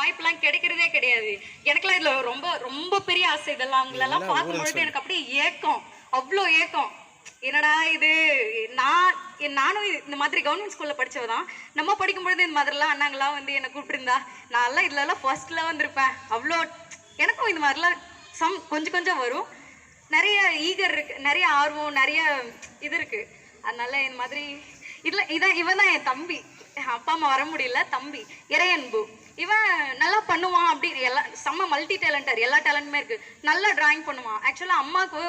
வாய்ப்பெல்லாம் கிடைக்கிறதே கிடையாது. எனக்குலாம் இதுல ரொம்ப ரொம்ப பெரிய ஆசை. இதெல்லாம் அவங்களெல்லாம் பார்க்கும்பொழுது எனக்கு அப்படியே ஏக்கம், அவ்வளோ ஏக்கம். என்னடா இது, நானும் இந்த மாதிரி கவர்மெண்ட் ஸ்கூல்ல படிச்சவதான். நம்ம படிக்கும்பொழுது இந்த மாதிரிலாம் அண்ணாங்களாம் வந்து என்னை கூப்பிட்டுருந்தா நான்லாம் இதுலலாம் ஃபர்ஸ்ட்ல வந்திருப்பேன். அவ்வளோ எனக்கும் இந்த மாதிரிலாம் கொஞ்சம் கொஞ்சம் வரும். நிறைய ஈகர் இருக்கு, நிறைய ஆர்வம், நிறைய இது இருக்கு. அதனால இந்த மாதிரி இவன் தான் என் தம்பி. அப்பா அம்மா வர முடியல, தம்பி இறையன்பு. இவன் நல்லா பண்ணுவான், அப்படி செம்ம மல்டி டேலண்டர், எல்லா டேலண்ட்டுமே இருக்கு. நல்லா டிராயிங் பண்ணுவான். ஆக்சுவலாக அம்மாவுக்கு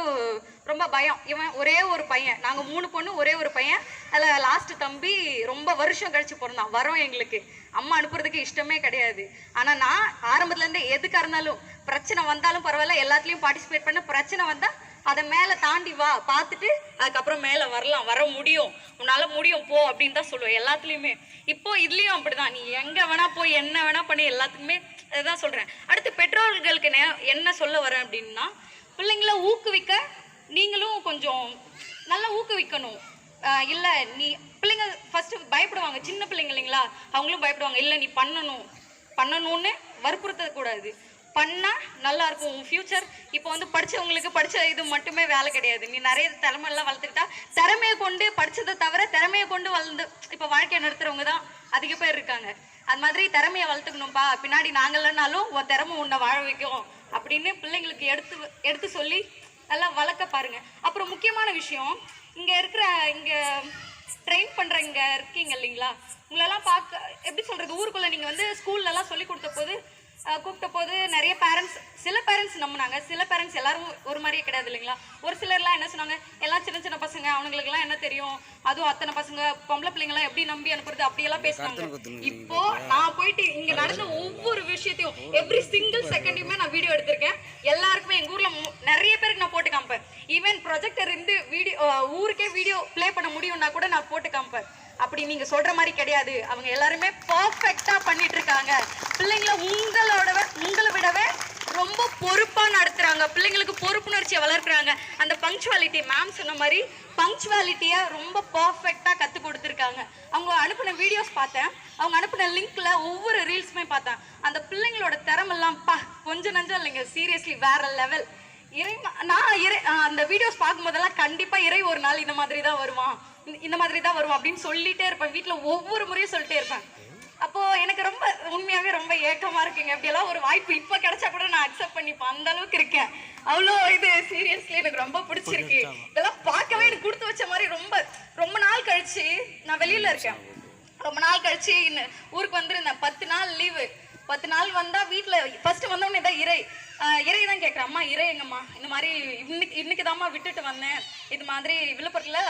ரொம்ப பயம். இவன் ஒரே ஒரு பையன், நாங்கள் 3 பொண்ணு, ஒரே ஒரு பையன். அதில் லாஸ்ட் தம்பி ரொம்ப வருஷம் கழிச்சு பிறந்தான். வரோம் எங்களுக்கு அம்மா அனுப்புறதுக்கு இஷ்டமே கிடையாது. ஆனால் நான் ஆரம்பத்துலேருந்தே எதுக்காக இருந்தாலும், பிரச்சனை வந்தாலும் பரவாயில்ல, எல்லாத்துலேயும் பார்ட்டிசிபேட் பண்ண. பிரச்சனை வந்தால் அதை மேலே தாண்டி வா, பார்த்துட்டு அதுக்கப்புறம் மேலே வரலாம், வர முடியும், உன்னால முடியும், போ அப்படின்னு தான் சொல்லுவேன் எல்லாத்துலேயுமே. இப்போ இதுலேயும் அப்படிதான். நீ எங்கே வேணா போய் என்ன வேணா பண்ணி, எல்லாத்துக்குமே இதுதான் சொல்கிறேன். அடுத்து பெற்றோர்களுக்கு என்ன சொல்ல வரேன் அப்படின்னா, பிள்ளைங்கள ஊக்குவிக்க நீங்களும் கொஞ்சம் நல்லா ஊக்குவிக்கணும். இல்லை நீ பிள்ளைங்க ஃபஸ்ட்டு பயப்படுவாங்க, சின்ன பிள்ளைங்க இல்லைங்களா, அவங்களும் பயப்படுவாங்க. இல்லை நீ பண்ணணும்னு வற்புறுத்தக்கூடாது. பண்ணால் நல்லா இருக்கும் உன் ஃபியூச்சர். இப்போ வந்து படித்தவங்களுக்கு படித்த இது மட்டுமே வேலை கிடையாது. நீ நிறைய திறமையெல்லாம் வளர்த்துக்கிட்டா, திறமையை கொண்டு படித்ததை தவிர திறமையை கொண்டு வளர்ந்து இப்போ வாழ்க்கையை நடத்துகிறவங்க தான் அதிக பேர் இருக்காங்க. அது மாதிரி திறமையை வளர்த்துக்கணும்ப்பா, பின்னாடி நாங்கள்னாலும் உன் திறமை உன்னை வாழ வைக்கும் அப்படின்னு பிள்ளைங்களுக்கு எடுத்து சொல்லி நல்லா வளர்க்க பாருங்க. அப்புறம் முக்கியமான விஷயம், இங்கே ட்ரெயின் பண்ணுற இங்கே இருக்கீங்க இல்லைங்களா, உங்களெல்லாம் பார்க்க எப்படி சொல்கிறது, ஊருக்குள்ளே நீங்கள் வந்து ஸ்கூல்லலாம் சொல்லி கூப்பிட்ட போது நிறைய பேரண்ட்ஸ், சில பேரண்ட்ஸ் நம்பினாங்க, சில பேரண்ட்ஸ் எல்லாரும் ஒரு மாதிரியே கிடையாது இல்லைங்களா. ஒரு சிலர்லாம் என்ன சொன்னாங்க, எல்லாம் சின்ன சின்ன பசங்க, அவங்களுக்குலாம் என்ன தெரியும், அதுவும் அத்தனை பசங்க பொம்பளை பிள்ளைங்களாம் எப்படி நம்பி அனுப்புறது, அப்படியெல்லாம் பேசுனாங்க. இப்போ நான் போயிட்டு இங்கே நடந்த ஒவ்வொரு விஷயத்தையும் எவ்ரி சிங்கிள் செகண்டையுமே நான் வீடியோ எடுத்திருக்கேன். எல்லாருக்குமே எங்கள் ஊரில் நிறைய பேருக்கு நான் போட்டு காமிப்பேன். ஈவன் ப்ரொஜெக்டர் இருந்து ஊருக்கே வீடியோ ப்ளே பண்ண முடியும்னா கூட நான் போட்டு காமிப்பேன். அப்படி நீங்க சொல்ற மாதிரி கிடையாது. அவங்க எல்லாருமே பர்ஃபெக்டா பண்ணிட்டு இருக்காங்க. பிள்ளைங்களை உங்களை விடவே ரொம்ப பொறுப்பா நடத்துறாங்க. பிள்ளைங்களுக்கு பொறுப்புணர்ச்சியை வளர்க்குறாங்க. அந்த பங்க்சுவாலிட்டி, மேம் சொன்ன மாதிரி பங்க்சுவாலிட்டியை ரொம்ப பர்ஃபெக்டா கற்றுக் கொடுத்துருக்காங்க. அவங்க அனுப்பின வீடியோஸ் பார்த்தேன், அவங்க அனுப்பின லிங்க்ல ஒவ்வொரு ரீல்ஸுமே பார்த்தேன். அந்த பிள்ளைங்களோட திறமெல்லாம் கொஞ்சம் நஞ்சம் இல்லைங்க, சீரியஸ்லி வேற லெவல். அந்த வீடியோஸ் பார்க்கும்போதெல்லாம் கண்டிப்பா இறை ஒரு நாள் இந்த மாதிரி தான் வருவான் அப்படின்னு சொல்லிட்டே இருப்பேன். வீட்டில் ஒவ்வொரு முறையும் சொல்லிட்டே இருப்பேன். அப்போ எனக்கு ரொம்ப உண்மையாவே ரொம்ப ஏக்கமா இருக்குங்க. அப்படியெல்லாம் ஒரு வாய்ப்பு இப்போ கிடைச்சா கூட நான் அக்செப்ட் பண்ணிப்பேன், அந்த அளவுக்கு இருக்கேன். அவ்வளோ இது சீரியஸ்லி எனக்கு ரொம்ப பிடிச்சிருக்கு. இதெல்லாம் பார்க்கவே எனக்கு கொடுத்து வச்ச மாதிரி. ரொம்ப நாள் கழிச்சு நான் வெளியில இருக்கேன். ரொம்ப நாள் கழிச்சு ஊருக்கு வந்துருந்தேன். 10 நாள் லீவு. 10 நாள் வந்தா வீட்டில் ஃபர்ஸ்ட் வந்தோடனே தான் இறை தான் கேட்குறேன், அம்மா இறை எங்கம்மா, இந்த மாதிரி இன்னைக்கு தான்மா விட்டுட்டு வந்தேன், இது மாதிரி விழுப்புரத்தில்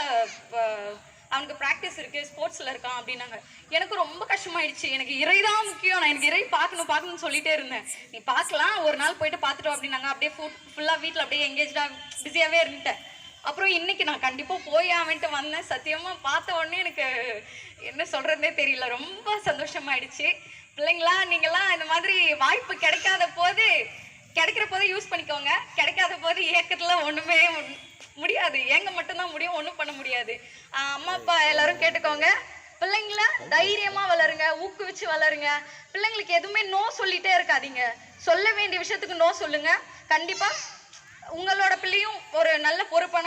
அவனுக்கு ப்ராக்டிஸ் இருக்குது, ஸ்போர்ட்ஸில் இருக்கான் அப்படின்னாங்க. எனக்கு ரொம்ப கஷ்டமாயிடுச்சு. எனக்கு இறை தான் முக்கியம், நான் எனக்கு இறை பார்க்கணும்னு சொல்லிட்டே இருந்தேன். நீ பார்க்கலாம், ஒரு நாள் போயிட்டு பார்த்துட்டோம் அப்படின்னாங்க. அப்படியே ஃபுல்லாக வீட்டில் அப்படியே எங்கேஜாக பிஸியாகவே இருந்துட்டேன். அப்புறம் இன்னைக்கு நான் கண்டிப்பாக போய் அவன்ட்டு வந்தேன். சத்தியமாக பார்த்த உடனே எனக்கு என்ன சொல்கிறதே தெரியல, ரொம்ப சந்தோஷமாயிடுச்சு. பிள்ளைங்களா, நீங்களாம் இந்த மாதிரி வாய்ப்பு கிடைக்கிற போது யூஸ் பண்ணிக்கோங்க. கிடைக்காத போது ஏக்கத்துல ஒண்ணுமே முடியாது, ஏங்க மட்டும்தான் முடியும், ஒண்ணும் பண்ண முடியாது. அம்மா அப்பா எல்லாரும் கேட்டுக்கோங்க, பிள்ளைங்கள தைரியமா வளருங்க, ஊக்குவிச்சு வளருங்க. பிள்ளைங்களுக்கு எதுவுமே நோ சொல்லிட்டே இருக்காதீங்க. சொல்ல வேண்டிய விஷயத்துக்கு நோ சொல்லுங்க. கண்டிப்பா உங்களோட பிள்ளையும் ஒரு நல்ல பொறுப்பான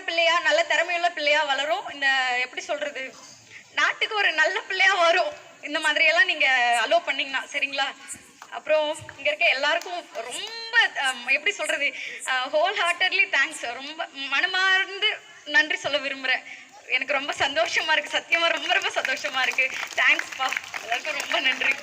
பிள்ளையா நல்ல திறமையுள்ள பிள்ளையா வளரும். இந்த எப்படி சொல்றது, நாட்டுக்கு ஒரு நல்ல பிள்ளையா வரும். இந்த மாதிரி எல்லாம் நீங்க அலோவ் பண்ணீங்கன்னா சரிங்களா. அப்புறம் இங்க இருக்க எல்லாருக்கும் ரொம்ப எப்படி சொல்றது, ஹோல் ஹார்ட்டட்லி தேங்க்ஸ். ரொம்ப மனமார்ந்து நன்றி சொல்ல விரும்புறேன். எனக்கு ரொம்ப சந்தோஷமா இருக்கு, சத்தியமா ரொம்ப ரொம்ப சந்தோஷமா இருக்கு. தேங்க்ஸ்ப்பா, எல்லாருக்கும் ரொம்ப நன்றி.